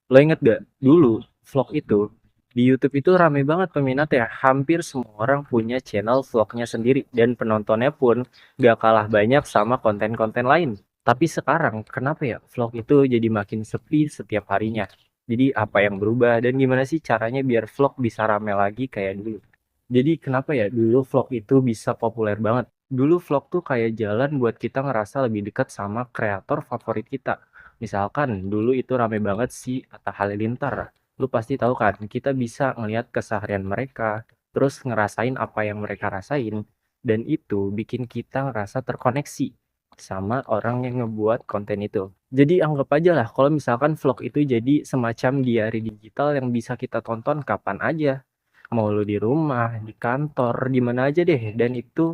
Lo inget gak? Dulu vlog itu di YouTube itu rame banget peminat ya. Hampir semua orang punya channel vlognya sendiri dan penontonnya pun gak kalah banyak sama konten-konten lain. Tapi sekarang kenapa ya vlog itu jadi makin sepi setiap harinya? Jadi apa yang berubah dan gimana sih caranya biar vlog bisa rame lagi kayak dulu? Jadi kenapa ya dulu vlog itu bisa populer banget? Dulu vlog tuh kayak jalan buat kita ngerasa lebih dekat sama kreator favorit kita. Misalkan dulu itu rame banget si Atta Halilintar. Lu pasti tahu kan, kita bisa ngelihat keseharian mereka, terus ngerasain apa yang mereka rasain, dan itu bikin kita ngerasa terkoneksi sama orang yang ngebuat konten itu. Jadi anggap aja lah kalau misalkan vlog itu jadi semacam diary digital yang bisa kita tonton kapan aja. Mau lu di rumah, di kantor, di mana aja deh. Dan itu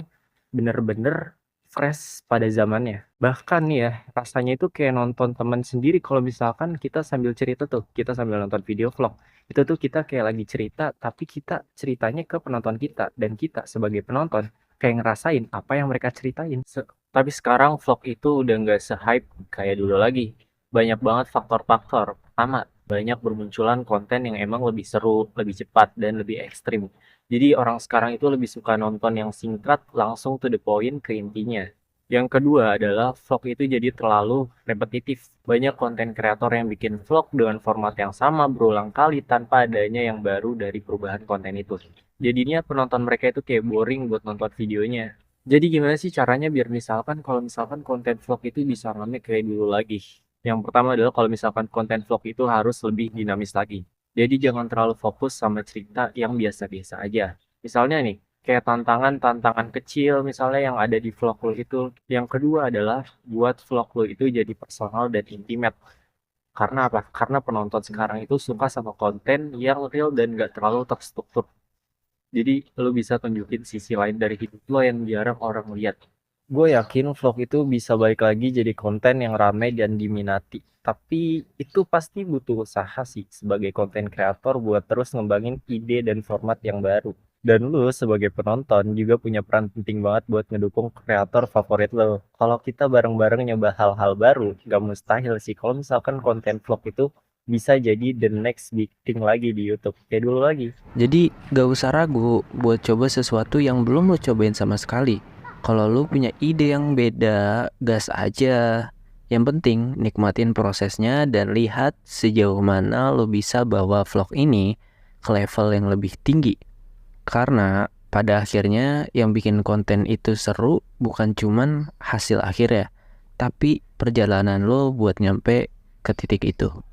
bener-bener fresh pada zamannya. Bahkan nih ya, rasanya itu kayak nonton teman sendiri kalau misalkan kita sambil cerita tuh, kita sambil nonton video vlog. Itu tuh kita kayak lagi cerita, tapi kita ceritanya ke penonton kita. Dan kita sebagai penonton kayak ngerasain apa yang mereka ceritain. Tapi sekarang vlog itu udah nggak se-hype kayak dulu lagi. Banyak banget faktor-faktor. Pertama, banyak bermunculan konten yang emang lebih seru, lebih cepat, dan lebih ekstrim. Jadi orang sekarang itu lebih suka nonton yang singkat, langsung to the point ke intinya. Yang kedua adalah vlog itu jadi terlalu repetitif. Banyak konten kreator yang bikin vlog dengan format yang sama berulang kali tanpa adanya yang baru dari perubahan konten itu. Jadinya penonton mereka itu kayak boring buat nonton videonya. Jadi gimana sih caranya biar misalkan kalau misalkan konten vlog itu bisa rame kayak dulu lagi? Yang pertama adalah kalau misalkan konten vlog itu harus lebih dinamis lagi. Jadi jangan terlalu fokus sama cerita yang biasa-biasa aja. Misalnya nih, kayak tantangan-tantangan kecil misalnya yang ada di vlog lo itu. Yang kedua adalah buat vlog lo itu jadi personal dan intimate. Karena apa? Karena penonton sekarang itu suka sama konten yang real dan gak terlalu terstruktur. Jadi lo bisa tunjukin sisi lain dari hidup lo yang jarang orang lihat. Gue yakin vlog itu bisa balik lagi jadi konten yang ramai dan diminati. Tapi itu pasti butuh usaha sih sebagai konten kreator buat terus ngembangin ide dan format yang baru. Dan lu sebagai penonton juga punya peran penting banget buat ngedukung kreator favorit lo. Kalau kita bareng-bareng nyoba hal-hal baru, gak mustahil sih kalau misalkan konten vlog itu bisa jadi the next big thing lagi di YouTube. Kayak dulu lagi. Jadi gak usah ragu buat coba sesuatu yang belum lo cobain sama sekali. Kalau lo punya ide yang beda, gas aja. Yang penting nikmatin prosesnya dan lihat sejauh mana lo bisa bawa vlog ini ke level yang lebih tinggi. Karena pada akhirnya yang bikin konten itu seru bukan cuman hasil akhirnya, tapi perjalanan lo buat nyampe ke titik itu.